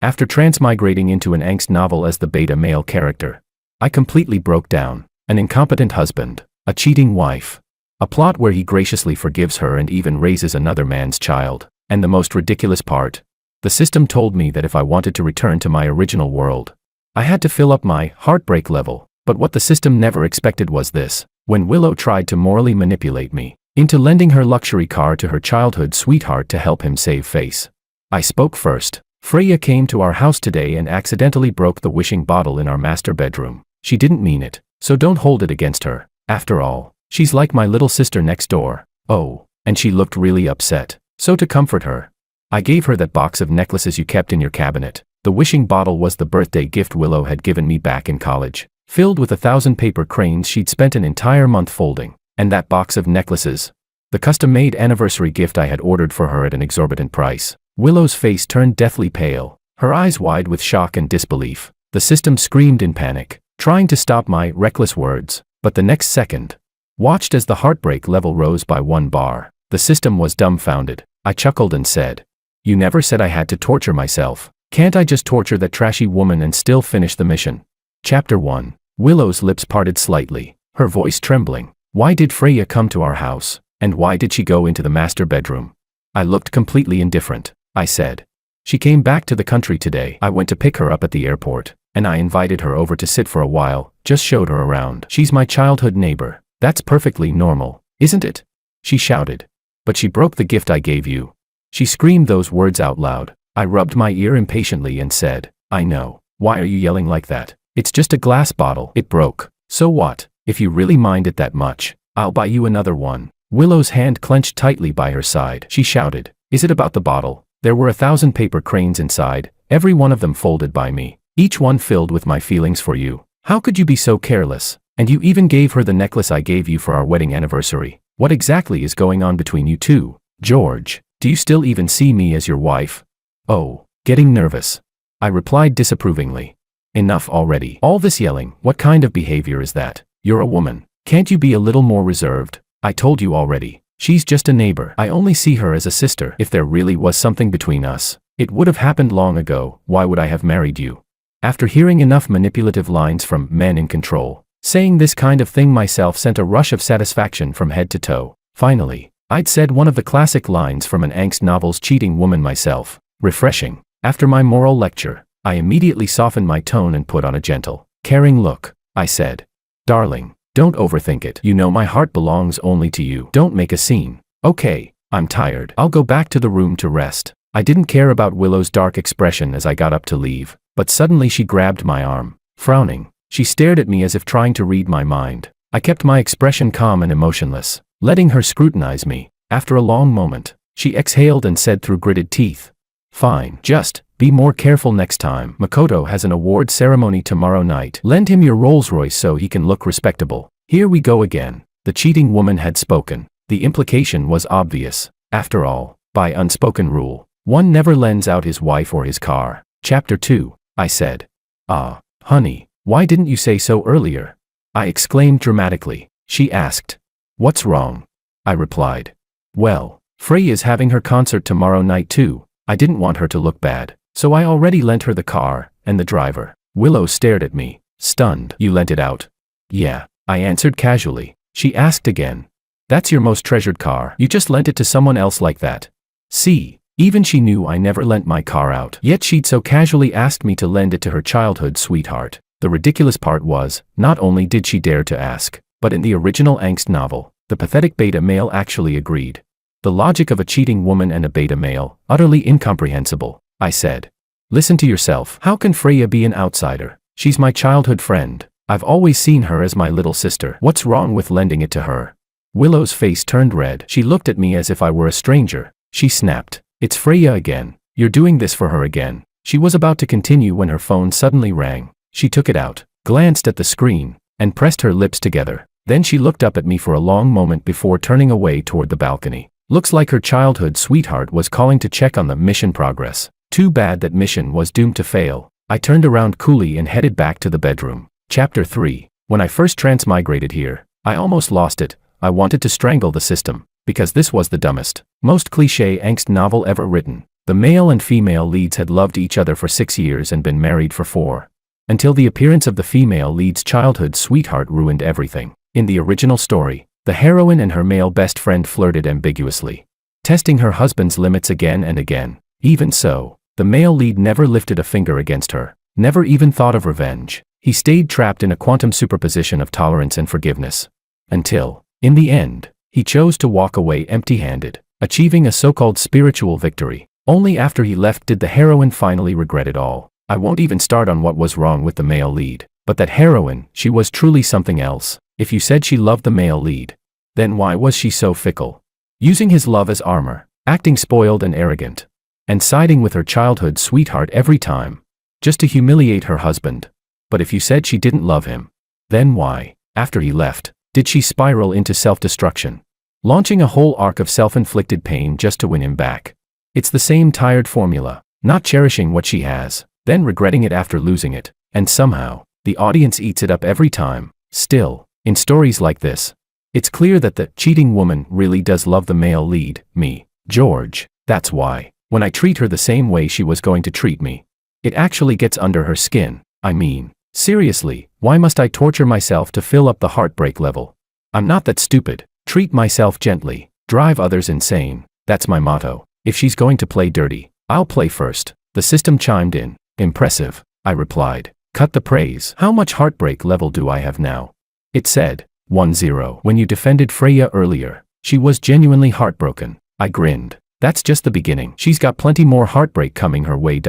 After transmigrating into an angst novel as the beta male character, I completely broke down. An incompetent husband, a cheating wife, a plot where he graciously forgives her and even raises another man's child, and the most ridiculous part, the system told me that if I wanted to return to my original world, I had to fill up my heartbreak level. But what the system never expected was this: when Willow tried to morally manipulate me into lending her luxury car to her childhood sweetheart to help him save face, I spoke first. Freya came to our house today and accidentally broke the wishing bottle in our master bedroom. She didn't mean it, so don't hold it against her. After all, she's like my little sister next door. Oh, and she looked really upset. So to comfort her, I gave her that box of necklaces you kept in your cabinet. The wishing bottle was the birthday gift Willow had given me back in college, filled with 1,000 paper cranes she'd spent an entire month folding. And that box of necklaces, the custom-made anniversary gift I had ordered for her at an exorbitant price. Willow's face turned deathly pale, her eyes wide with shock and disbelief. The system screamed in panic, trying to stop my reckless words, but the next second, watched as the heartbreak level rose by 1 bar. The system was dumbfounded. I chuckled and said, "You never said I had to torture myself. Can't I just torture that trashy woman and still finish the mission?" Chapter 1. Willow's lips parted slightly, her voice trembling. Why did Freya come to our house, and why did she go into the master bedroom? I looked completely indifferent. I said, "She came back to the country today. I went to pick her up at the airport, and I invited her over to sit for a while, just showed her around. She's my childhood neighbor. That's perfectly normal, isn't it?" She shouted. "But she broke the gift I gave you." She screamed those words out loud. I rubbed my ear impatiently and said, "I know. Why are you yelling like that? It's just a glass bottle. It broke. So what? If you really mind it that much, I'll buy you another one." Willow's hand clenched tightly by her side. She shouted, "Is it about the bottle? There were 1,000 paper cranes inside, every one of them folded by me, each one filled with my feelings for you. How could you be so careless? And you even gave her the necklace I gave you for our wedding anniversary. What exactly is going on between you two? George, do you still even see me as your wife?" "Oh, getting nervous," I replied disapprovingly. "Enough already. All this yelling, what kind of behavior is that? You're a woman. Can't you be a little more reserved? I told you already. She's just a neighbor. I only see her as a sister. If there really was something between us, it would have happened long ago. Why would I have married you?" After hearing enough manipulative lines from men in control, saying this kind of thing myself sent a rush of satisfaction from head to toe. Finally, I'd said one of the classic lines from an angst novel's cheating woman myself. Refreshing. After my moral lecture, I immediately softened my tone and put on a gentle, caring look. I said, "Darling, don't overthink it. You know my heart belongs only to you. Don't make a scene. Okay, I'm tired. I'll go back to the room to rest." I didn't care about Willow's dark expression as I got up to leave, but suddenly she grabbed my arm. Frowning, she stared at me as if trying to read my mind. I kept my expression calm and emotionless, letting her scrutinize me. After a long moment, she exhaled and said through gritted teeth, "Fine, just be more careful next time. Makoto has an award ceremony tomorrow night. Lend him your Rolls-Royce so he can look respectable." Here we go again. The cheating woman had spoken. The implication was obvious. After all, by unspoken rule, one never lends out his wife or his car. Chapter 2. I said, "Ah, honey, why didn't you say so earlier?" I exclaimed dramatically. She asked, "What's wrong?" I replied, "Well, Freya's having her concert tomorrow night too. I didn't want her to look bad, so I already lent her the car and the driver." Willow stared at me, stunned. "You lent it out?" "Yeah," I answered casually. She asked again, "That's your most treasured car. You just lent it to someone else like that?" See, even she knew I never lent my car out. Yet she'd so casually asked me to lend it to her childhood sweetheart. The ridiculous part was, not only did she dare to ask, but in the original angst novel, the pathetic beta male actually agreed. The logic of a cheating woman and a beta male, utterly incomprehensible. I said, "Listen to yourself. How can Freya be an outsider? She's my childhood friend. I've always seen her as my little sister. What's wrong with lending it to her?" Willow's face turned red. She looked at me as if I were a stranger. She snapped, "It's Freya again. You're doing this for her again." She was about to continue when her phone suddenly rang. She took it out, glanced at the screen, and pressed her lips together. Then she looked up at me for a long moment before turning away toward the balcony. Looks like her childhood sweetheart was calling to check on the mission progress. Too bad that mission was doomed to fail. I turned around coolly and headed back to the bedroom. Chapter 3. When I first transmigrated here, I almost lost it. I wanted to strangle the system, because this was the dumbest, most cliché angst novel ever written. The male and female leads had loved each other for 6 years and been married for 4. Until the appearance of the female lead's childhood sweetheart ruined everything. In the original story, the heroine and her male best friend flirted ambiguously, testing her husband's limits again and again. Even so, the male lead never lifted a finger against her, never even thought of revenge. He stayed trapped in a quantum superposition of tolerance and forgiveness. Until, in the end, he chose to walk away empty-handed, achieving a so-called spiritual victory. Only after he left did the heroine finally regret it all. I won't even start on what was wrong with the male lead, but that heroine, she was truly something else. If you said she loved the male lead, then why was she so fickle? Using his love as armor, acting spoiled and arrogant, and siding with her childhood sweetheart every time, just to humiliate her husband. But if you said she didn't love him, then why, after he left, did she spiral into self-destruction, launching a whole arc of self-inflicted pain just to win him back? It's the same tired formula, not cherishing what she has, then regretting it after losing it, and somehow, the audience eats it up every time. Still, in stories like this, it's clear that the cheating woman really does love the male lead, me, George. That's why, when I treat her the same way she was going to treat me, it actually gets under her skin. I mean, seriously, why must I torture myself to fill up the heartbreak level? I'm not that stupid. Treat myself gently, drive others insane. That's my motto. If she's going to play dirty, I'll play first. The system chimed in. Impressive, I replied. Cut the praise. How much heartbreak level do I have now? It said, 1-0. When you defended Freya earlier, she was genuinely heartbroken. I grinned. That's just the beginning. She's got plenty more heartbreak coming her way.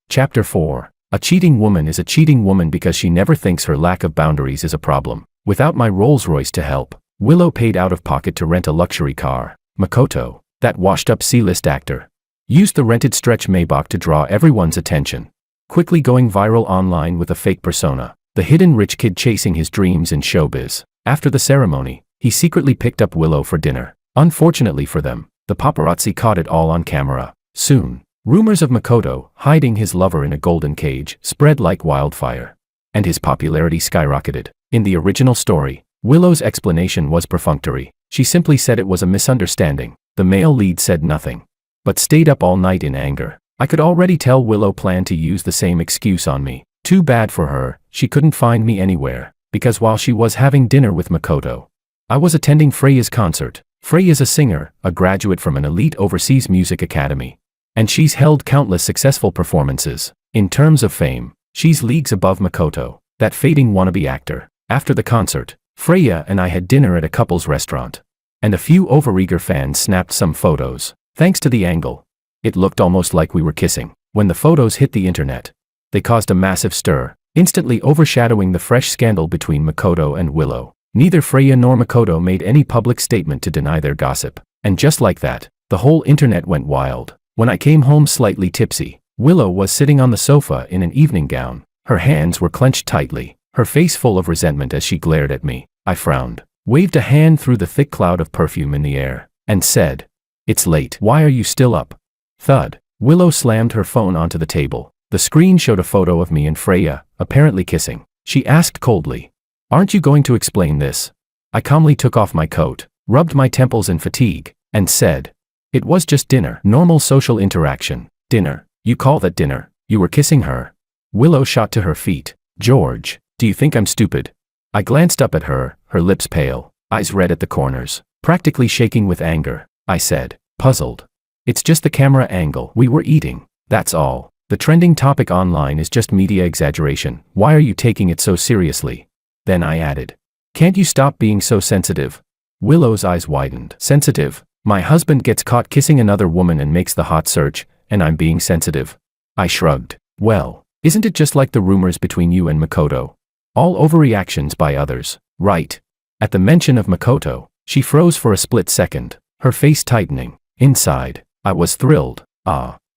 Chapter 4. A cheating woman is a cheating woman because she never thinks her lack of boundaries is a problem. Without my Rolls-Royce to help, Willow paid out of pocket to rent a luxury car. Makoto, that washed-up C-list actor, used the rented stretch Maybach to draw everyone's attention, quickly going viral online with a fake persona, the hidden rich kid chasing his dreams in showbiz. After the ceremony, he secretly picked up Willow for dinner. Unfortunately for them, the paparazzi caught it all on camera. Soon, rumors of Makoto hiding his lover in a golden cage spread like wildfire, and his popularity skyrocketed. In the original story, Willow's explanation was perfunctory. She simply said it was a misunderstanding. The male lead said nothing, but stayed up all night in anger. I could already tell Willow planned to use the same excuse on me. Too bad for her, she couldn't find me anywhere, because while she was having dinner with Makoto, I was attending Freya's concert. Freya's a singer, a graduate from an elite overseas music academy, and she's held countless successful performances. In terms of fame, she's leagues above Makoto, that fading wannabe actor. After the concert, Freya and I had dinner at a couple's restaurant, and a few overeager fans snapped some photos. Thanks to the angle, it looked almost like we were kissing. When the photos hit the internet, they caused a massive stir, instantly overshadowing the fresh scandal between Makoto and Willow. Neither Freya nor Makoto made any public statement to deny their gossip, and just like that, the whole internet went wild. When I came home slightly tipsy, Willow was sitting on the sofa in an evening gown. Her hands were clenched tightly, her face full of resentment as she glared at me. I frowned, waved a hand through the thick cloud of perfume in the air, and said, "It's late. Why are you still up?" Thud. Willow slammed her phone onto the table. The screen showed a photo of me and Freya, apparently kissing. She asked coldly, "Aren't you going to explain this?" I calmly took off my coat, rubbed my temples in fatigue, and said, "It was just dinner. Normal social interaction." "Dinner? You call that dinner? You were kissing her?" Willow shot to her feet. "George, do you think I'm stupid?" I glanced up at her, her lips pale, eyes red at the corners, practically shaking with anger. I said, puzzled, "It's just the camera angle. We were eating. That's all. The trending topic online is just media exaggeration. Why are you taking it so seriously?" Then I added, "Can't you stop being so sensitive?" Willow's eyes widened. "Sensitive? My husband gets caught kissing another woman and makes the hot search, and I'm being sensitive?" I shrugged. "Well, isn't it just like the rumors between you and Makoto? All overreactions by others, right?" At the mention of Makoto, she froze for a split second, her face tightening. Inside, I was thrilled.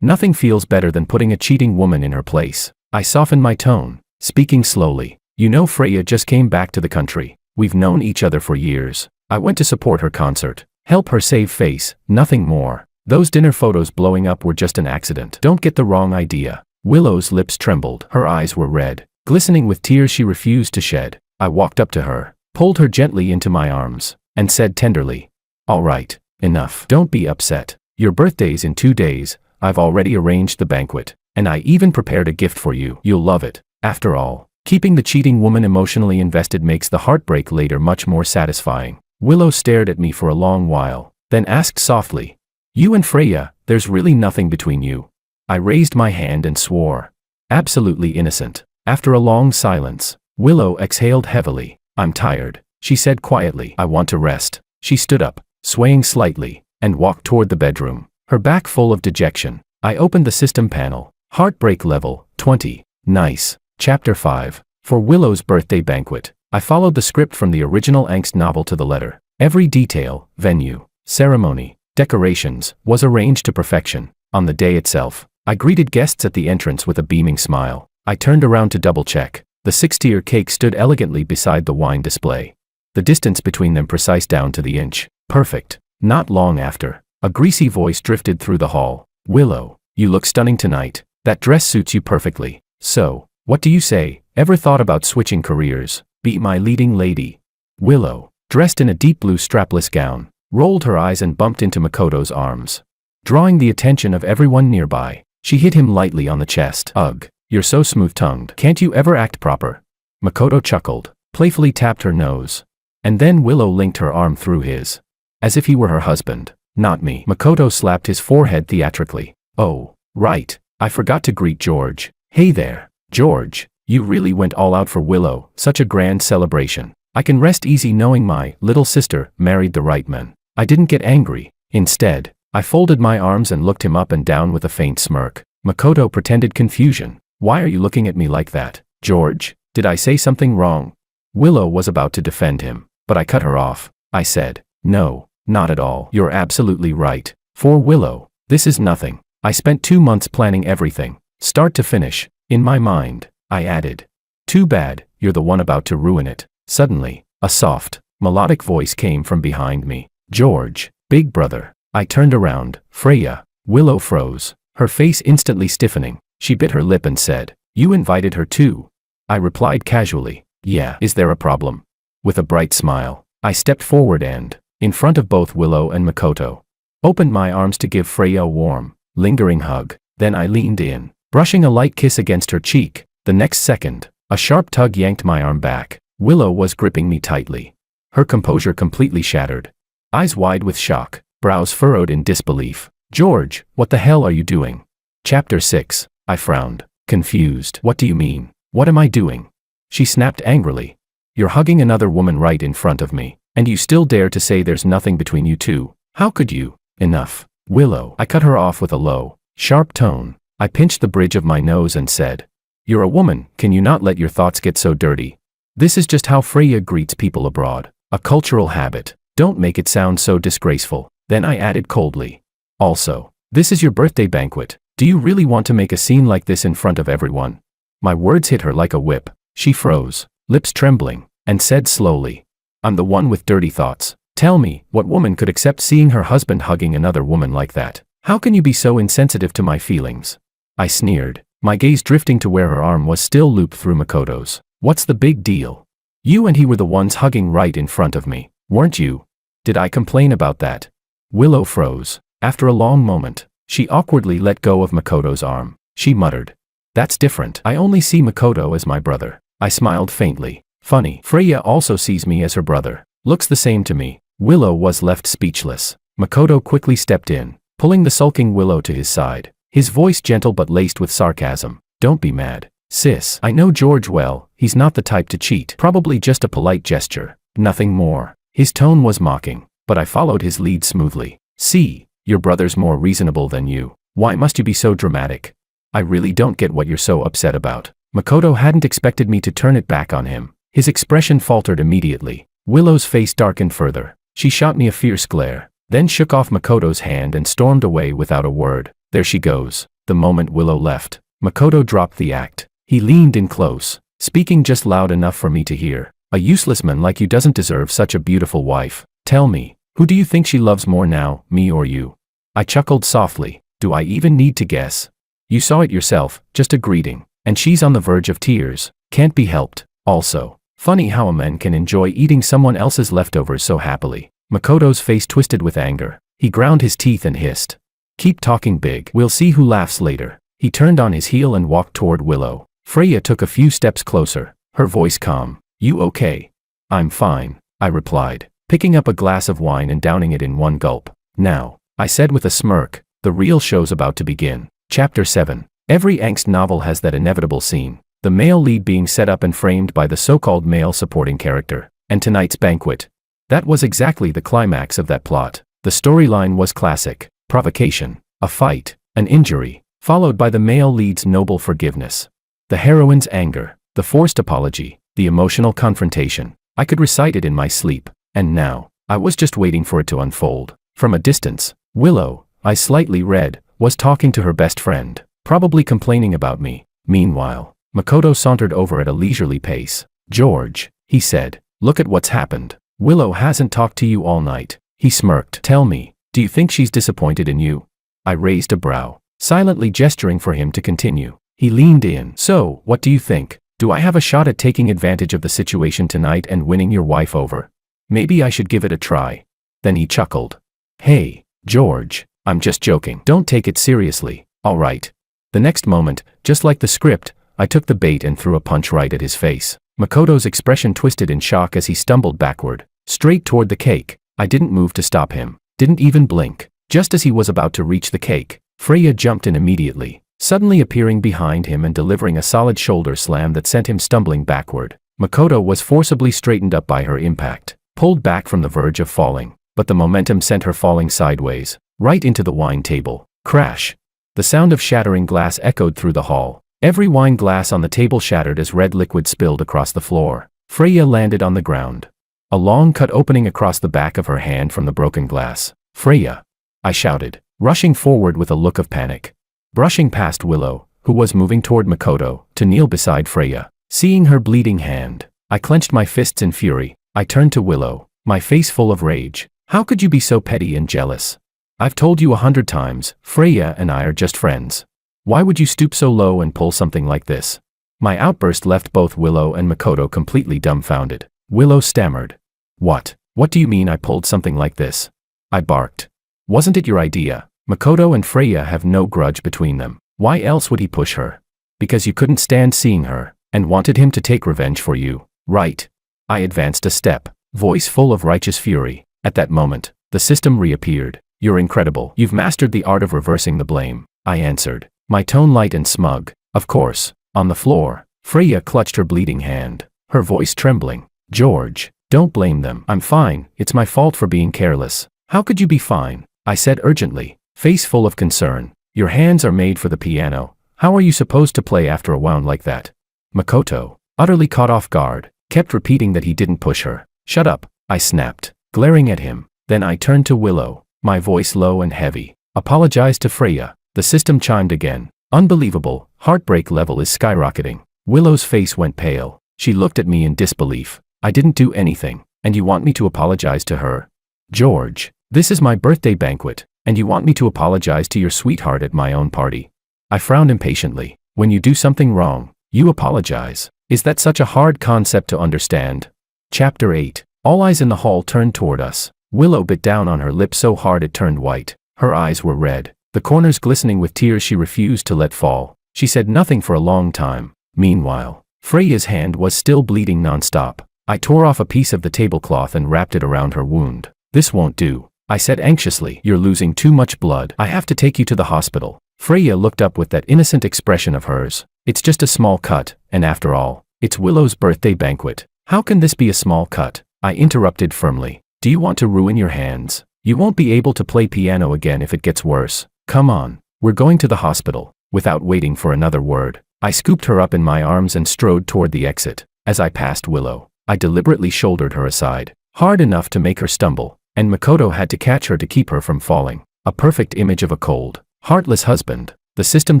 Nothing feels better than putting a cheating woman in her place. I softened my tone, speaking slowly. "You know Freya just came back to the country. We've known each other for years. I went to support her concert, help her save face, nothing more. Those dinner photos blowing up were just an accident. Don't get the wrong idea." Willow's lips trembled. Her eyes were red, glistening with tears she refused to shed. I walked up to her, pulled her gently into my arms, and said tenderly, "All right, enough. Don't be upset. Your birthday's in 2 days. I've already arranged the banquet, and I even prepared a gift for you. You'll love it. After all, keeping the cheating woman emotionally invested makes the heartbreak later much more satisfying. Willow stared at me for a long while, then asked softly, "You and Freya, there's really nothing between you?" I raised my hand and swore. Absolutely innocent. After a long silence, Willow exhaled heavily. "I'm tired," she said quietly. "I want to rest." She stood up, swaying slightly, and walked toward the bedroom, her back full of dejection. I opened the system panel. Heartbreak level 20. Nice. Chapter 5. For Willow's birthday banquet. I followed the script from the original angst novel to the letter. Every detail, venue, ceremony, decorations, was arranged to perfection. On the day itself, I greeted guests at the entrance with a beaming smile. I turned around to double-check. The 6-tier cake stood elegantly beside the wine display. The distance between them precise down to the inch. Perfect. Not long after, a greasy voice drifted through the hall. "Willow, you look stunning tonight. That dress suits you perfectly. So, what do you say? Ever thought about switching careers? Be my leading lady?" Willow, dressed in a deep blue strapless gown, rolled her eyes and bumped into Makoto's arms. Drawing the attention of everyone nearby, she hit him lightly on the chest. "Ugh, you're so smooth-tongued. Can't you ever act proper?" Makoto chuckled, playfully tapped her nose. And then Willow linked her arm through his. As if he were her husband, not me. Makoto slapped his forehead theatrically. "Oh, right, I forgot to greet George." "Hey there, George, you really went all out for Willow, such a grand celebration. I can rest easy knowing my little sister married the right man." I didn't get angry. Instead, I folded my arms and looked him up and down with a faint smirk. Makoto pretended confusion. "Why are you looking at me like that, George? Did I say something wrong?" Willow was about to defend him, but I cut her off. I said, "No, not at all. You're absolutely right. For Willow, this is nothing. I spent 2 months planning everything, start to finish. In my mind," I added. "Too bad, you're the one about to ruin it." Suddenly, a soft, melodic voice came from behind me. "George, big brother." I turned around. Freya. Willow froze, her face instantly stiffening. She bit her lip and said, "You invited her too?" I replied casually, "Yeah. Is there a problem?" With a bright smile, I stepped forward and, in front of both Willow and Makoto, opened my arms to give Freya a warm, lingering hug. Then I leaned in, brushing a light kiss against her cheek. The next second, a sharp tug yanked my arm back. Willow was gripping me tightly, her composure completely shattered. Eyes wide with shock, brows furrowed in disbelief. "George, what the hell are you doing?" Chapter 6. I frowned, confused. "What do you mean? What am I doing?" She snapped angrily. "You're hugging another woman right in front of me, and you still dare to say there's nothing between you two? How could you?" "Enough, Willow." I cut her off with a low, sharp tone. I pinched the bridge of my nose and said, "You're a woman, can you not let your thoughts get so dirty? This is just how Freya greets people abroad, a cultural habit. Don't make it sound so disgraceful." Then I added coldly, "Also, this is your birthday banquet. Do you really want to make a scene like this in front of everyone?" My words hit her like a whip. She froze, lips trembling, and said slowly, "I'm the one with dirty thoughts. Tell me, what woman could accept seeing her husband hugging another woman like that? How can you be so insensitive to my feelings?" I sneered, my gaze drifting to where her arm was still looped through Makoto's. "What's the big deal? You and he were the ones hugging right in front of me, weren't you? Did I complain about that?" Willow froze. After a long moment, she awkwardly let go of Makoto's arm. She muttered, "That's different. I only see Makoto as my brother." I smiled faintly. "Funny, Freya also sees me as her brother. Looks the same to me." Willow was left speechless. Makoto quickly stepped in, pulling the sulking Willow to his side, his voice gentle but laced with sarcasm. "Don't be mad, sis. I know George well, he's not the type to cheat. Probably just a polite gesture, nothing more." His tone was mocking, but I followed his lead smoothly. "See, your brother's more reasonable than you. Why must you be so dramatic? I really don't get what you're so upset about." Makoto hadn't expected me to turn it back on him. His expression faltered immediately. Willow's face darkened further. She shot me a fierce glare, then shook off Makoto's hand and stormed away without a word. "There she goes." The moment Willow left, Makoto dropped the act. He leaned in close, speaking just loud enough for me to hear. "A useless man like you doesn't deserve such a beautiful wife. Tell me, who do you think she loves more now, me or you?" I chuckled softly. "Do I even need to guess? You saw it yourself, just a greeting, and she's on the verge of tears. Can't be helped. Also, funny how a man can enjoy eating someone else's leftovers so happily." Makoto's face twisted with anger. He ground his teeth and hissed, Keep talking big. We'll see who laughs later. He turned on his heel and walked toward Willow. Freya took a few steps closer, her voice calm. You okay? I'm fine, I replied, picking up a glass of wine and downing it in one gulp. Now, I said with a smirk, the real show's about to begin. Chapter 7. Every angst novel has that inevitable scene, the male lead being set up and framed by the so-called male supporting character. And tonight's banquet. That was exactly the climax of that plot. The storyline was classic. Provocation, a fight, an injury, followed by the male lead's noble forgiveness. The heroine's anger, the forced apology, the emotional confrontation. I could recite it in my sleep, and now, I was just waiting for it to unfold. From a distance, Willow, eyes slightly red, was talking to her best friend, probably complaining about me. Meanwhile, Makoto sauntered over at a leisurely pace. George, he said, look at what's happened. Willow hasn't talked to you all night. He smirked. Tell me, do you think she's disappointed in you? I raised a brow, silently gesturing for him to continue. He leaned in. So, what do you think? Do I have a shot at taking advantage of the situation tonight and winning your wife over? Maybe I should give it a try. Then he chuckled. Hey, George, I'm just joking. Don't take it seriously, all right? The next moment, just like the script, I took the bait and threw a punch right at his face. Makoto's expression twisted in shock as he stumbled backward, straight toward the cake. I didn't move to stop him, didn't even blink. Just as he was about to reach the cake, Freya jumped in immediately, suddenly appearing behind him and delivering a solid shoulder slam that sent him stumbling backward. Makoto was forcibly straightened up by her impact, pulled back from the verge of falling, but the momentum sent her falling sideways, right into the wine table. Crash! The sound of shattering glass echoed through the hall. Every wine glass on the table shattered as red liquid spilled across the floor. Freya landed on the ground, a long cut opening across the back of her hand from the broken glass. Freya! I shouted, rushing forward with a look of panic. Brushing past Willow, who was moving toward Makoto, to kneel beside Freya. Seeing her bleeding hand, I clenched my fists in fury. I turned to Willow, my face full of rage. How could you be so petty and jealous? I've told you 100 times, Freya and I are just friends. Why would you stoop so low and pull something like this? My outburst left both Willow and Makoto completely dumbfounded. Willow stammered. What do you mean I pulled something like this? I barked. Wasn't it your idea? Makoto and Freya have no grudge between them. Why else would he push her? Because you couldn't stand seeing her, and wanted him to take revenge for you, right? I advanced a step, voice full of righteous fury. At that moment, the system reappeared. You're incredible. You've mastered the art of reversing the blame, I answered, my tone light and smug. Of course. On the floor, Freya clutched her bleeding hand, her voice trembling. George, don't blame them. I'm fine. It's my fault for being careless. How could you be fine? I said urgently, face full of concern. Your hands are made for the piano. How are you supposed to play after a wound like that? Makoto, utterly caught off guard, kept repeating that he didn't push her. Shut up, I snapped, glaring at him. Then I turned to Willow, my voice low and heavy. Apologized to Freya. The system chimed again. Unbelievable, heartbreak level is skyrocketing. Willow's face went pale. She looked at me in disbelief. I didn't do anything, and you want me to apologize to her? George, this is my birthday banquet, and you want me to apologize to your sweetheart at my own party? I frowned impatiently. When you do something wrong, you apologize. Is that such a hard concept to understand? Chapter 8. All eyes in the hall turned toward us. Willow bit down on her lip so hard it turned white. Her eyes were red, the corners glistening with tears she refused to let fall. She said nothing for a long time. Meanwhile, Freya's hand was still bleeding nonstop. I tore off a piece of the tablecloth and wrapped it around her wound. This won't do, I said anxiously. You're losing too much blood. I have to take you to the hospital. Freya looked up with that innocent expression of hers. It's just a small cut, and after all, it's Willow's birthday banquet. How can this be a small cut? I interrupted firmly. Do you want to ruin your hands? You won't be able to play piano again if it gets worse. Come on, we're going to the hospital. Without waiting for another word, I scooped her up in my arms and strode toward the exit. As I passed Willow, I deliberately shouldered her aside, hard enough to make her stumble, and Makoto had to catch her to keep her from falling. A perfect image of a cold, heartless husband. The system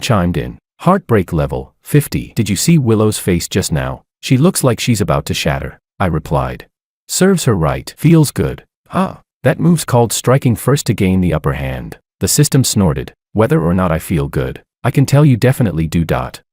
chimed in. Heartbreak level, 50. Did you see Willow's face just now? She looks like she's about to shatter, I replied. Serves her right. Feels good. That move's called striking first to gain the upper hand. The system snorted. Whether or not I feel good, I can tell you definitely do.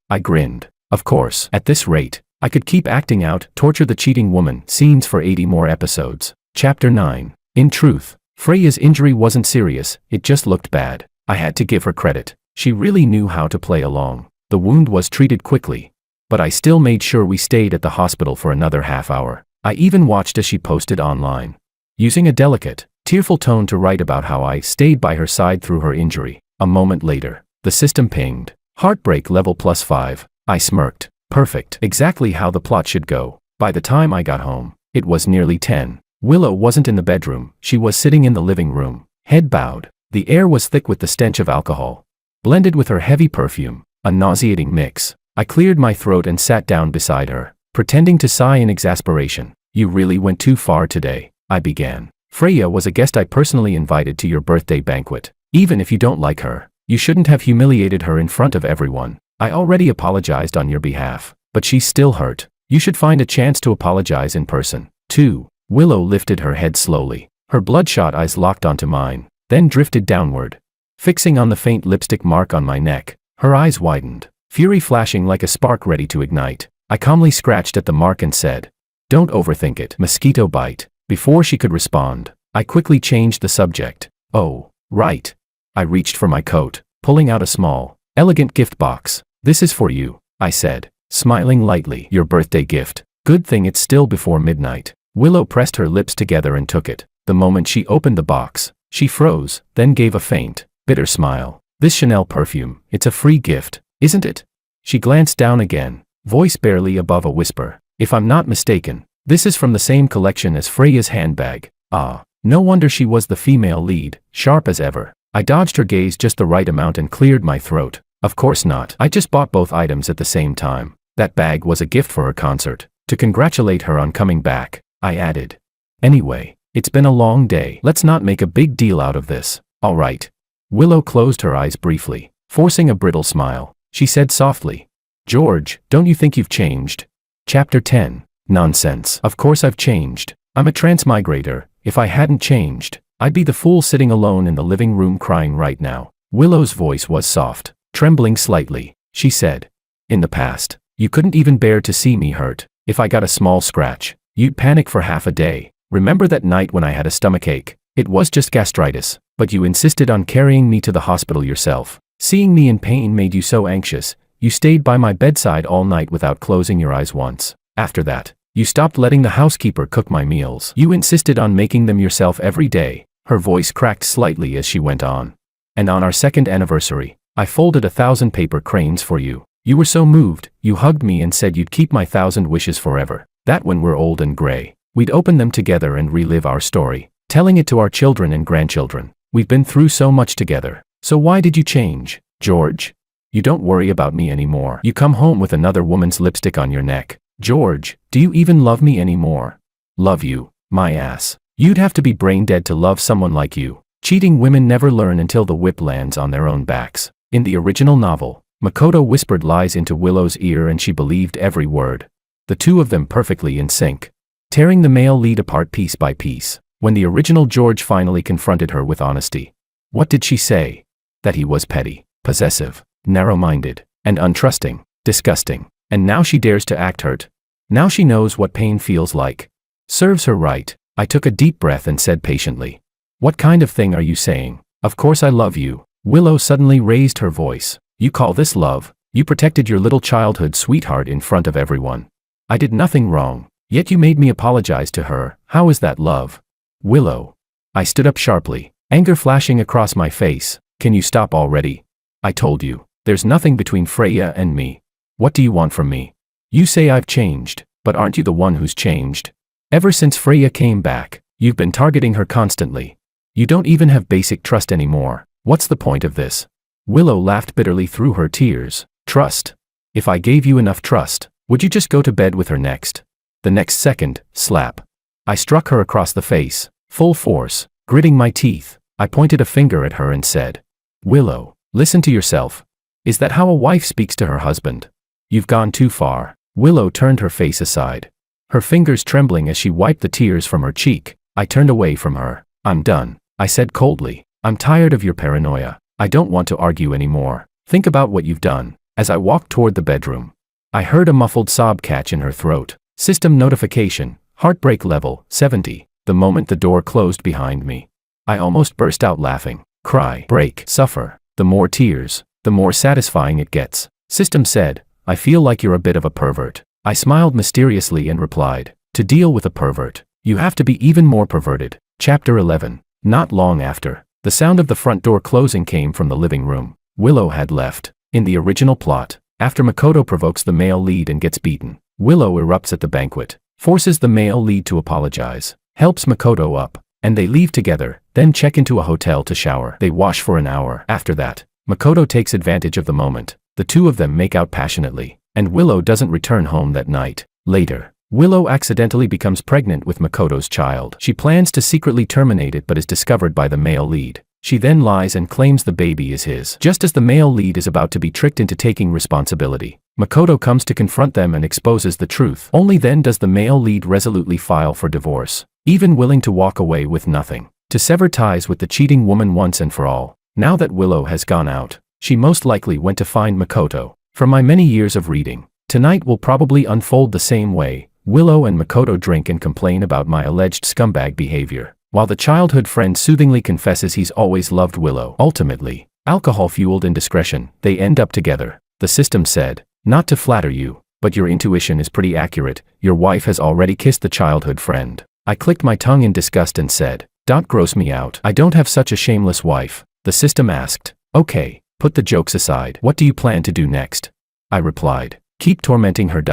I grinned. Of course, at this rate, I could keep acting out Torture the Cheating Woman scenes for 80 more episodes. Chapter 9. In truth, Freya's injury wasn't serious, it just looked bad. I had to give her credit. She really knew how to play along. The wound was treated quickly, but I still made sure we stayed at the hospital for another half hour. I even watched as she posted online, using a delicate, tearful tone to write about how I stayed by her side through her injury. A moment later, the system pinged. Heartbreak level +5. I smirked. Perfect. Exactly how the plot should go. By the time I got home, it was nearly 10. Willow wasn't in the bedroom. She was sitting in the living room, head bowed. The air was thick with the stench of alcohol, blended with her heavy perfume, a nauseating mix. I cleared my throat and sat down beside her, pretending to sigh in exasperation. You really went too far today, I began. Freya was a guest I personally invited to your birthday banquet. Even if you don't like her, you shouldn't have humiliated her in front of everyone. I already apologized on your behalf, but she's still hurt. You should find a chance to apologize in person, too. Willow lifted her head slowly. Her bloodshot eyes locked onto mine, then drifted downward, fixing on the faint lipstick mark on my neck. Her eyes widened, fury flashing like a spark ready to ignite. I calmly scratched at the mark and said, "Don't overthink it, mosquito bite." Before she could respond, I quickly changed the subject. "Oh, right." I reached for my coat, pulling out a small, elegant gift box. "This is for you," I said, smiling lightly. "Your birthday gift. Good thing it's still before midnight." Willow pressed her lips together and took it. The moment she opened the box, she froze, then gave a faint, bitter smile. "This Chanel perfume, it's a free gift, isn't it?" She glanced down again, voice barely above a whisper. "If I'm not mistaken, this is from the same collection as Freya's handbag." Ah, no wonder she was the female lead, sharp as ever. I dodged her gaze just the right amount and cleared my throat. "Of course not. I just bought both items at the same time. That bag was a gift for her concert, to congratulate her on coming back," I added. "Anyway, it's been a long day. Let's not make a big deal out of this, all right?" Willow closed her eyes briefly, forcing a brittle smile. She said softly, "George, don't you think you've changed?" Chapter 10. Nonsense. Of course I've changed. I'm a transmigrator. If I hadn't changed, I'd be the fool sitting alone in the living room crying right now. Willow's voice was soft, trembling slightly. She said, "In the past, you couldn't even bear to see me hurt. If I got a small scratch, you'd panic for half a day. Remember that night when I had a stomachache? It was just gastritis, but you insisted on carrying me to the hospital yourself. Seeing me in pain made you so anxious, you stayed by my bedside all night without closing your eyes once. After that, you stopped letting the housekeeper cook my meals. You insisted on making them yourself every day." Her voice cracked slightly as she went on. "And on our second anniversary, I folded 1,000 paper cranes for you. You were so moved, you hugged me and said you'd keep my 1,000 wishes forever. That when we're old and gray, we'd open them together and relive our story, telling it to our children and grandchildren. We've been through so much together. So why did you change, George? You don't worry about me anymore. You come home with another woman's lipstick on your neck. George, do you even love me anymore?" "Love you, my ass. You'd have to be brain dead to love someone like you. Cheating women never learn until the whip lands on their own backs." In the original novel, Makoto whispered lies into Willow's ear and she believed every word. The two of them perfectly in sync, tearing the male lead apart piece by piece. When the original George finally confronted her with honesty, what did she say? That he was petty, possessive, narrow-minded, and untrusting, disgusting. And now she dares to act hurt. Now she knows what pain feels like. Serves her right. I took a deep breath and said patiently, "What kind of thing are you saying? Of course I love you." Willow suddenly raised her voice. "You call this love? You protected your little childhood sweetheart in front of everyone. I did nothing wrong, yet you made me apologize to her. How is that love?" "Willow." I stood up sharply, anger flashing across my face. "Can you stop already? I told you, there's nothing between Freya and me. What do you want from me? You say I've changed, but aren't you the one who's changed? Ever since Freya came back, you've been targeting her constantly. You don't even have basic trust anymore. What's the point of this?" Willow laughed bitterly through her tears. "Trust? If I gave you enough trust, would you just go to bed with her next?" The next second, slap. I struck her across the face, full force, gritting my teeth. I pointed a finger at her and said, "Willow, listen to yourself. Is that how a wife speaks to her husband? You've gone too far." Willow turned her face aside, her fingers trembling as she wiped the tears from her cheek. I turned away from her. "I'm done," I said coldly. "I'm tired of your paranoia. I don't want to argue anymore. Think about what you've done." As I walked toward the bedroom, I heard a muffled sob catch in her throat. System notification, Heartbreak level 70. The moment the door closed behind me, I almost burst out laughing. Cry, break, suffer. The more tears, the more satisfying it gets. System said, I feel like you're a bit of a pervert. I smiled mysteriously and replied, to deal with a pervert, you have to be even more perverted. Chapter 11. Not long after, the sound of the front door closing came from the living room. Willow had left. In the original plot, after Makoto provokes the male lead and gets beaten, Willow erupts at the banquet, forces the male lead to apologize, helps Makoto up, and they leave together, then check into a hotel to shower. They wash for an hour. After that, Makoto takes advantage of the moment. The two of them make out passionately, and Willow doesn't return home that night. Later, Willow accidentally becomes pregnant with Makoto's child. She plans to secretly terminate it but is discovered by the male lead. She then lies and claims the baby is his. Just as the male lead is about to be tricked into taking responsibility, Makoto comes to confront them and exposes the truth. Only then does the male lead resolutely file for divorce, even willing to walk away with nothing, to sever ties with the cheating woman once and for all. Now that Willow has gone out, she most likely went to find Makoto. From my many years of reading, tonight will probably unfold the same way. Willow and Makoto drink and complain about my alleged scumbag behavior, while the childhood friend soothingly confesses he's always loved Willow. Ultimately, alcohol-fueled indiscretion, they end up together. The system said, not to flatter you, but your intuition is pretty accurate. Your wife has already kissed the childhood friend. I clicked my tongue in disgust and said, don't gross me out. I don't have such a shameless wife. The system asked, okay, put the jokes aside. What do you plan to do next? I replied, keep tormenting her.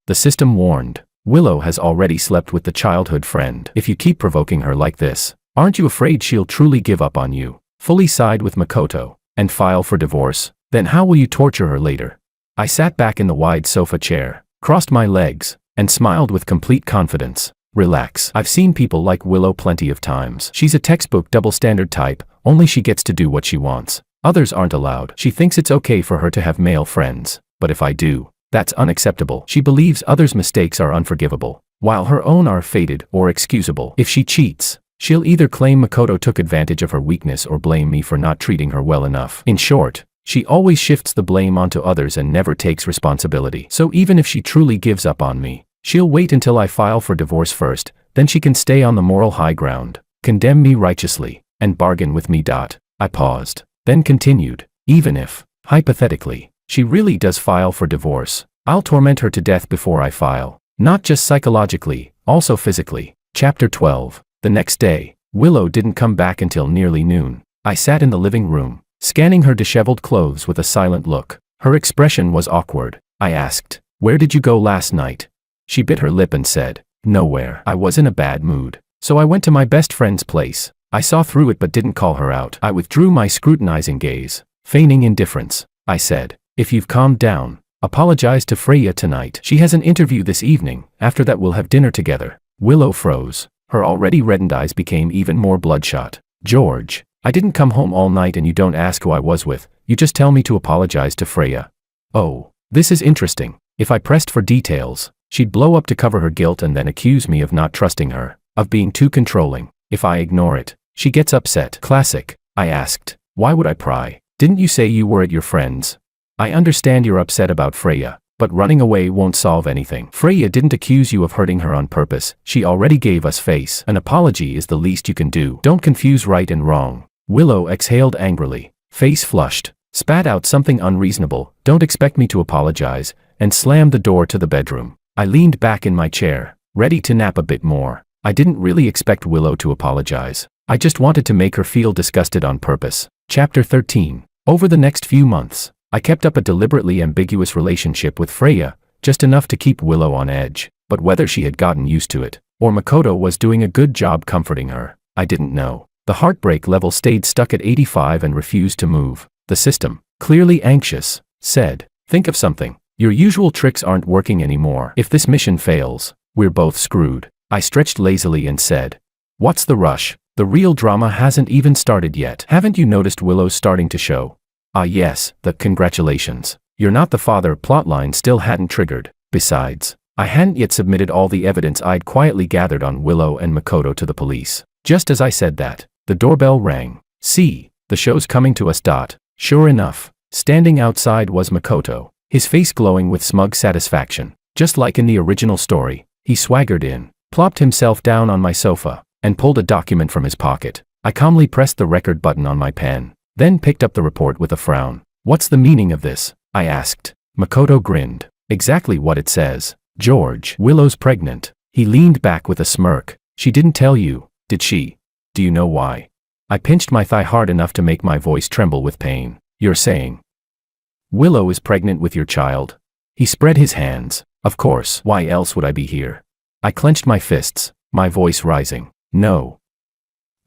The system warned, Willow has already slept with the childhood friend. If you keep provoking her like this, aren't you afraid she'll truly give up on you, fully side with Makoto, and file for divorce? Then how will you torture her later? I sat back in the wide sofa chair, crossed my legs, and smiled with complete confidence. Relax. I've seen people like Willow plenty of times. She's a textbook double standard type, only she gets to do what she wants. Others aren't allowed. She thinks it's okay for her to have male friends, but if I do, that's unacceptable. She believes others' mistakes are unforgivable, while her own are fated or excusable. If she cheats, she'll either claim Makoto took advantage of her weakness or blame me for not treating her well enough. In short, she always shifts the blame onto others and never takes responsibility. So even if she truly gives up on me, she'll wait until I file for divorce first, then she can stay on the moral high ground, condemn me righteously, and bargain with me. I paused, then continued, even if, hypothetically, she really does file for divorce, I'll torment her to death before I file, not just psychologically, also physically. Chapter 12. The next day, Willow didn't come back until nearly noon. I sat in the living room, scanning her disheveled clothes with a silent look. Her expression was awkward. I asked, where did you go last night? She bit her lip and said, nowhere. I was in a bad mood, so I went to my best friend's place. I saw through it but didn't call her out. I withdrew my scrutinizing gaze, feigning indifference. I said, if you've calmed down, apologize to Freya tonight. She has an interview this evening. After that we'll have dinner together. Willow froze. Her already reddened eyes became even more bloodshot. George, I didn't come home all night and you don't ask who I was with. You just tell me to apologize to Freya. Oh, this is interesting. If I pressed for details, she'd blow up to cover her guilt and then accuse me of not trusting her, of being too controlling. If I ignore it, she gets upset. Classic. I asked, why would I pry? Didn't you say you were at your friend's? I understand you're upset about Freya, but running away won't solve anything. Freya didn't accuse you of hurting her on purpose. She already gave us face. An apology is the least you can do. Don't confuse right and wrong. Willow exhaled angrily, face flushed, spat out something unreasonable, don't expect me to apologize, and slammed the door to the bedroom. I leaned back in my chair, ready to nap a bit more. I didn't really expect Willow to apologize. I just wanted to make her feel disgusted on purpose. Chapter 13. Over the next few months, I kept up a deliberately ambiguous relationship with Freya, just enough to keep Willow on edge. But whether she had gotten used to it, or Makoto was doing a good job comforting her, I didn't know. The heartbreak level stayed stuck at 85 and refused to move. The system, clearly anxious, said, think of something. Your usual tricks aren't working anymore. If this mission fails, we're both screwed. I stretched lazily and said, what's the rush? The real drama hasn't even started yet. Haven't you noticed Willow's starting to show? Ah yes, the congratulations. You're not the father plotline still hadn't triggered. Besides, I hadn't yet submitted all the evidence I'd quietly gathered on Willow and Makoto to the police. Just as I said that, the doorbell rang. See, the show's coming to us. Sure enough, standing outside was Makoto, his face glowing with smug satisfaction. Just like in the original story, he swaggered in, plopped himself down on my sofa, and pulled a document from his pocket. I calmly pressed the record button on my pen, then picked up the report with a frown. What's the meaning of this? I asked. Makoto grinned. Exactly what it says. George, Willow's pregnant. He leaned back with a smirk. She didn't tell you, did she? Do you know why? I pinched my thigh hard enough to make my voice tremble with pain. You're saying Willow is pregnant with your child? He spread his hands. Of course, why else would I be here? I clenched my fists, my voice rising. No.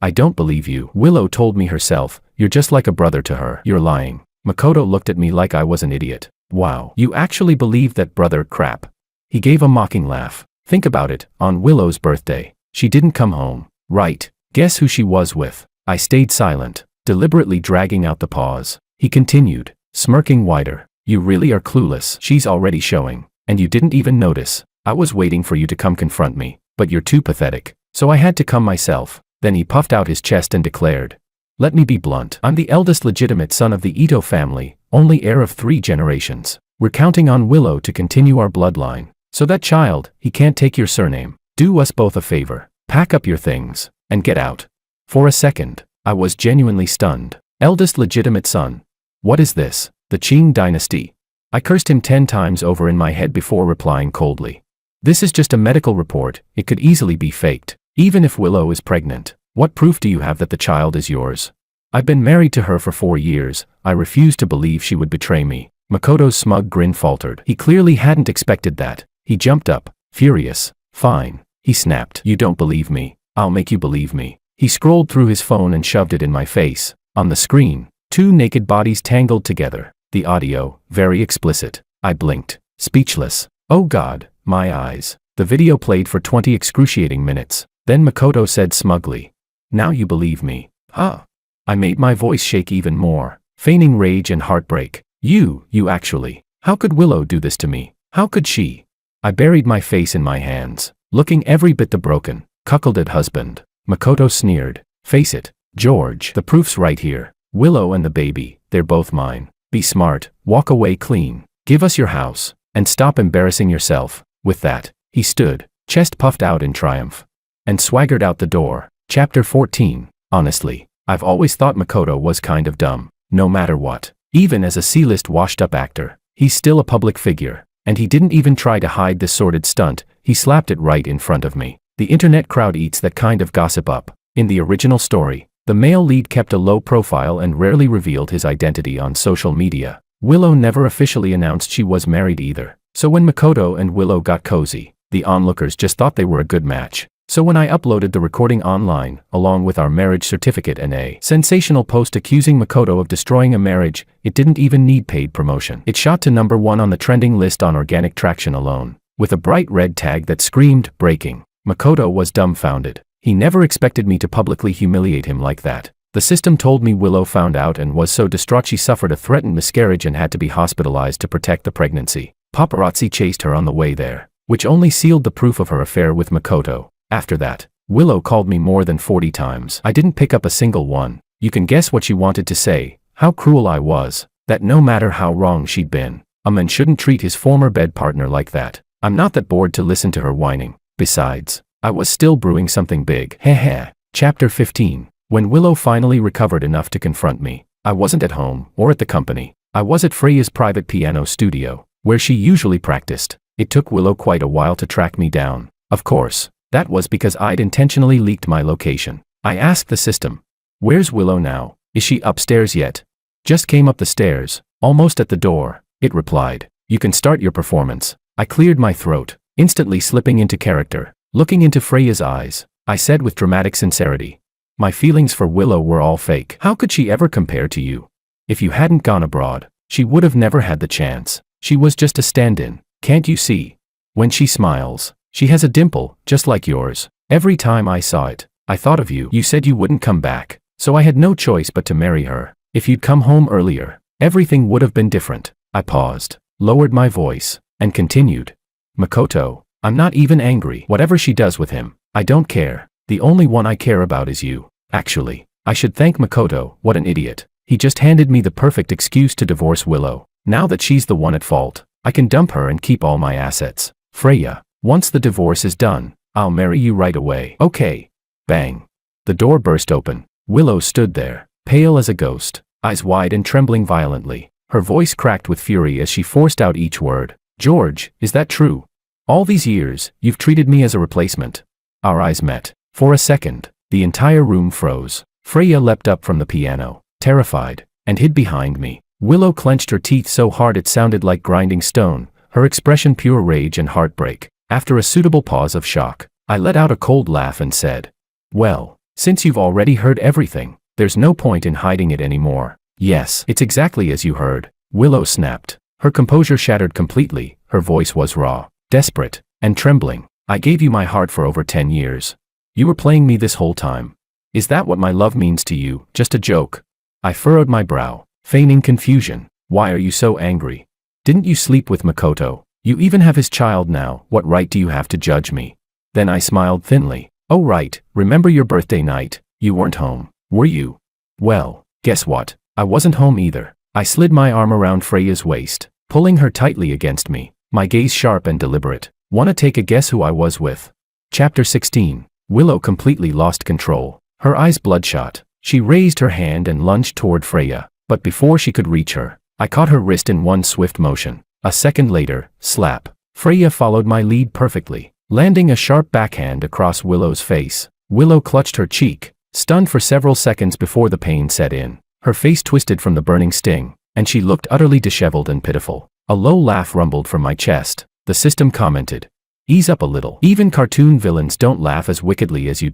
I don't believe you. Willow told me herself, you're just like a brother to her. You're lying. Makoto looked at me like I was an idiot. Wow, you actually believe that brother crap? He gave a mocking laugh. Think about it, on Willow's birthday, she didn't come home. Right. Guess who she was with? I stayed silent, deliberately dragging out the pause. He continued, smirking wider. You really are clueless. She's already showing. And you didn't even notice. I was waiting for you to come confront me, but you're too pathetic. So I had to come myself. Then he puffed out his chest and declared, let me be blunt. I'm the eldest legitimate son of the Ito family, only heir of 3 generations. We're counting on Willow to continue our bloodline. So that child, he can't take your surname. Do us both a favor. Pack up your things and get out. For a second, I was genuinely stunned. Eldest legitimate son. What is this? The Qing dynasty? I cursed him 10 times over in my head before replying coldly. This is just a medical report. It could easily be faked. Even if Willow is pregnant, what proof do you have that the child is yours? I've been married to her for 4 years. I refuse to believe she would betray me. Makoto's smug grin faltered. He clearly hadn't expected that. He jumped up, furious. Fine. He snapped. You don't believe me. I'll make you believe me. He scrolled through his phone and shoved it in my face. On the screen, 2 naked bodies tangled together. The audio, very explicit. I blinked, speechless. Oh God, my eyes. The video played for 20 excruciating minutes. Then Makoto said smugly, now you believe me. Huh? I made my voice shake even more, feigning rage and heartbreak. You actually. How could Willow do this to me? How could she? I buried my face in my hands, looking every bit the broken, cuckolded husband. Makoto sneered. Face it, George. The proof's right here. Willow and the baby, they're both mine. Be smart, walk away clean. Give us your house, and stop embarrassing yourself. With that, he stood, chest puffed out in triumph, and swaggered out the door. Chapter 14. Honestly, I've always thought Makoto was kind of dumb. No matter what. Even as a C-list washed-up actor, he's still a public figure. And he didn't even try to hide this sordid stunt. He slapped it right in front of me. The internet crowd eats that kind of gossip up. In the original story, the male lead kept a low profile and rarely revealed his identity on social media. Willow never officially announced she was married either. So when Makoto and Willow got cozy, the onlookers just thought they were a good match. So when I uploaded the recording online, along with our marriage certificate and a sensational post accusing Makoto of destroying a marriage, it didn't even need paid promotion. It shot to number 1 on the trending list on organic traction alone, with a bright red tag that screamed, breaking. Makoto was dumbfounded. He never expected me to publicly humiliate him like that. The system told me Willow found out and was so distraught she suffered a threatened miscarriage and had to be hospitalized to protect the pregnancy. Paparazzi chased her on the way there, which only sealed the proof of her affair with Makoto. After that, Willow called me more than 40 times. I didn't pick up a single one. You can guess what she wanted to say, how cruel I was, that no matter how wrong she'd been, a man shouldn't treat his former bed partner like that. I'm not that bored to listen to her whining. Besides, I was still brewing something big. Heh. Chapter 15. When Willow finally recovered enough to confront me, I wasn't at home or at the company. I was at Freya's private piano studio, where she usually practiced. It took Willow quite a while to track me down. Of course, that was because I'd intentionally leaked my location. I asked the system, where's Willow now? Is she upstairs yet? Just came up the stairs, almost at the door. It replied, you can start your performance. I cleared my throat, instantly slipping into character. Looking into Freya's eyes, I said with dramatic sincerity, my feelings for Willow were all fake. How could she ever compare to you? If you hadn't gone abroad, she would have never had the chance. She was just a stand-in, can't you see? When she smiles, she has a dimple, just like yours. Every time I saw it, I thought of you. You said you wouldn't come back, so I had no choice but to marry her. If you'd come home earlier, everything would have been different. I paused, lowered my voice, and continued. Makoto, I'm not even angry. Whatever she does with him, I don't care. The only one I care about is you. Actually, I should thank Makoto. What an idiot. He just handed me the perfect excuse to divorce Willow. Now that she's the one at fault, I can dump her and keep all my assets. Freya, once the divorce is done, I'll marry you right away. Okay. Bang. The door burst open, Willow stood there, pale as a ghost, eyes wide and trembling violently. Her voice cracked with fury as she forced out each word. George, is that true? All these years, you've treated me as a replacement. Our eyes met. For a second, the entire room froze. Freya leapt up from the piano, terrified, and hid behind me. Willow clenched her teeth so hard it sounded like grinding stone, her expression pure rage and heartbreak. After a suitable pause of shock, I let out a cold laugh and said, "Well, since you've already heard everything, there's no point in hiding it anymore." "Yes, it's exactly as you heard," Willow snapped. Her composure shattered completely, her voice was raw, desperate, and trembling. "I gave you my heart for over 10 years. You were playing me this whole time. Is that what my love means to you, just a joke?" I furrowed my brow, feigning confusion. "Why are you so angry? Didn't you sleep with Makoto? You even have his child now, what right do you have to judge me?" Then I smiled thinly. "Oh right, remember your birthday night? You weren't home, were you?" "Well, guess what? I wasn't home either." I slid my arm around Freya's waist, pulling her tightly against me, my gaze sharp and deliberate. "Wanna take a guess who I was with?" Chapter 16. Willow completely lost control, her eyes bloodshot. She raised her hand and lunged toward Freya, but before she could reach her, I caught her wrist in one swift motion. A second later, slap. Freya followed my lead perfectly, landing a sharp backhand across Willow's face. Willow clutched her cheek, stunned for several seconds before the pain set in. Her face twisted from the burning sting, and she looked utterly disheveled and pitiful. A low laugh rumbled from my chest. The system commented, "Ease up a little. Even cartoon villains don't laugh as wickedly as you.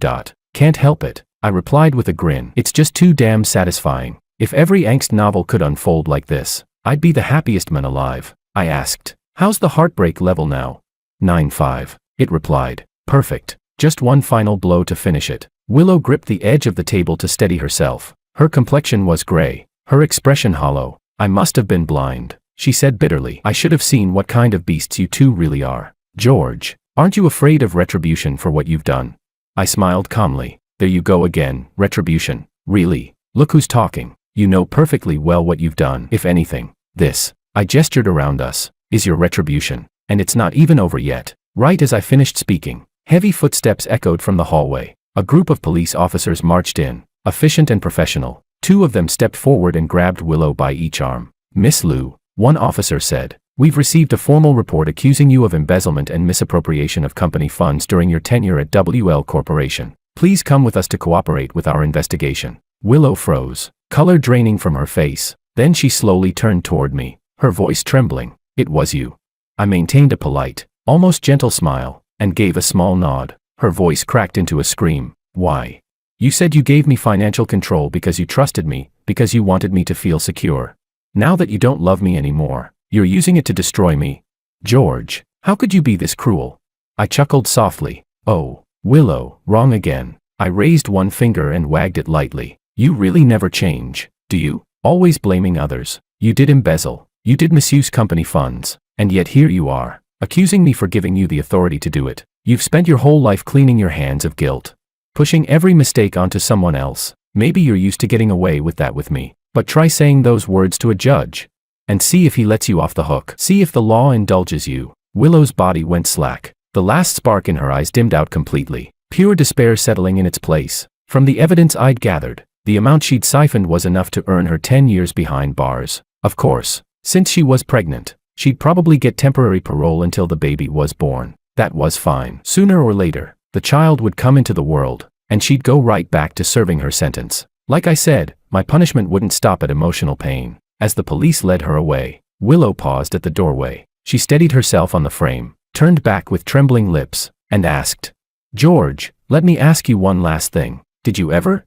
Can't help it," I replied with a grin. "It's just too damn satisfying. If every angst novel could unfold like this, I'd be the happiest man alive." I asked, "How's the heartbreak level now?" 9.5. It replied, "Perfect. Just one final blow to finish it." Willow gripped the edge of the table to steady herself. Her complexion was gray, her expression hollow. "I must have been blind," she said bitterly. "I should have seen what kind of beasts you two really are." "George, aren't you afraid of retribution for what you've done?" I smiled calmly. "There you go again, retribution. Really? Look who's talking. You know perfectly well what you've done. If anything, this," I gestured around us, "is your retribution. And it's not even over yet." Right as I finished speaking, heavy footsteps echoed from the hallway. A group of police officers marched in, efficient and professional. Two of them stepped forward and grabbed Willow by each arm. "Miss Liu," one officer said, "we've received a formal report accusing you of embezzlement and misappropriation of company funds during your tenure at WL Corporation. Please come with us to cooperate with our investigation." Willow froze, color draining from her face. Then she slowly turned toward me, her voice trembling. "It was you." I maintained a polite, almost gentle smile, and gave a small nod. Her voice cracked into a scream. "Why? You said you gave me financial control because you trusted me, because you wanted me to feel secure. Now that you don't love me anymore, you're using it to destroy me. George, how could you be this cruel?" I chuckled softly. "Oh, Willow, wrong again." I raised one finger and wagged it lightly. "You really never change, do you? Always blaming others. You did embezzle. You did misuse company funds. And yet here you are, accusing me for giving you the authority to do it. You've spent your whole life cleaning your hands of guilt, pushing every mistake onto someone else. Maybe you're used to getting away with that with me. But try saying those words to a judge. And see if he lets you off the hook. See if the law indulges you." Willow's body went slack. The last spark in her eyes dimmed out completely, pure despair settling in its place. From the evidence I'd gathered, the amount she'd siphoned was enough to earn her 10 years behind bars. Of course, since she was pregnant, she'd probably get temporary parole until the baby was born. That was fine. Sooner or later, the child would come into the world, and she'd go right back to serving her sentence. Like I said, my punishment wouldn't stop at emotional pain. As the police led her away, Willow paused at the doorway. She steadied herself on the frame, turned back with trembling lips, and asked, "George, let me ask you one last thing. Did you ever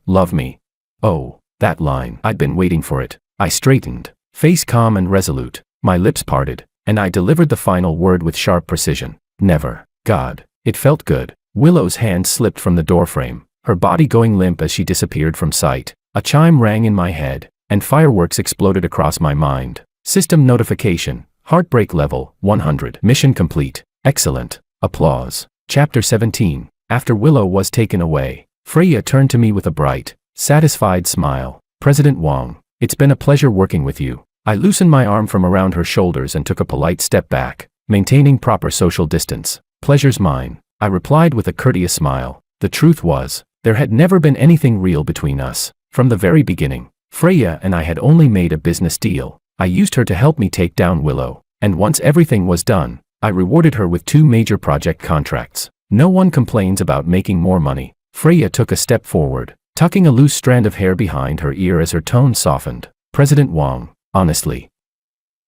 love me?" Oh, that line. I'd been waiting for it. I straightened, face calm and resolute. My lips parted, and I delivered the final word with sharp precision. "Never." God, it felt good. Willow's hand slipped from the doorframe, her body going limp as she disappeared from sight. A chime rang in my head, and fireworks exploded across my mind. System notification, heartbreak level, 100. Mission complete. Excellent. Applause. Chapter 17. After Willow was taken away, Freya turned to me with a bright, satisfied smile. "President Wong, it's been a pleasure working with you." I loosened my arm from around her shoulders and took a polite step back, maintaining proper social distance. "Pleasure's mine," I replied with a courteous smile. The truth was, There had never been anything real between us. From the very beginning, Freya and I had only made a business deal. I used her to help me take down Willow, and once everything was done, I rewarded her with 2 major project contracts. No one complains about making more money. Freya took a step forward, tucking a loose strand of hair behind her ear as her tone softened. President Wong, honestly,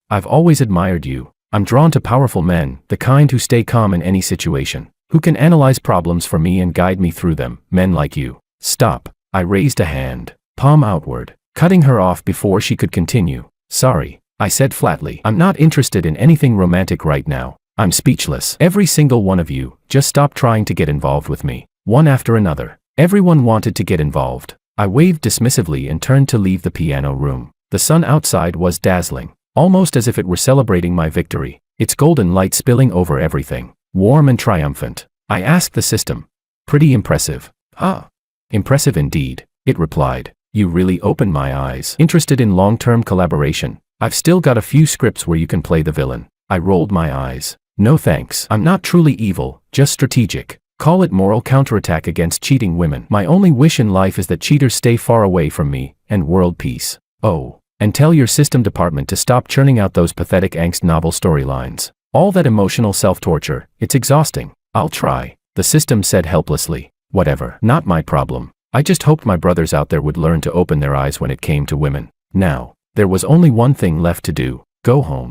I've always admired you. I'm drawn to powerful men, the kind who stay calm in any situation, who can analyze problems for me and guide me through them, men like you. Stop. I raised a hand, palm outward, cutting her off before she could continue. Sorry, I said flatly. I'm not interested in anything romantic right now. I'm speechless. Every single one of you, just stop trying to get involved with me. One after another. Everyone wanted to get involved. I waved dismissively and turned to leave the piano room. The sun outside was dazzling, almost as if it were celebrating my victory, its golden light spilling over everything, warm and triumphant. I asked the system. Pretty impressive. Ah. Impressive indeed, it replied. You really opened my eyes. Interested in long-term collaboration? I've still got a few scripts where you can play the villain. I rolled my eyes. No thanks. I'm not truly evil, just strategic. Call it moral counterattack against cheating women. My only wish in life is that cheaters stay far away from me, and world peace. Oh, and tell your system department to stop churning out those pathetic angst novel storylines. All that emotional self-torture, it's exhausting. I'll try, the system said helplessly. Whatever, not my problem. I just hoped my brothers out there would learn to open their eyes when it came to women. Now, there was only one thing left to do: go home.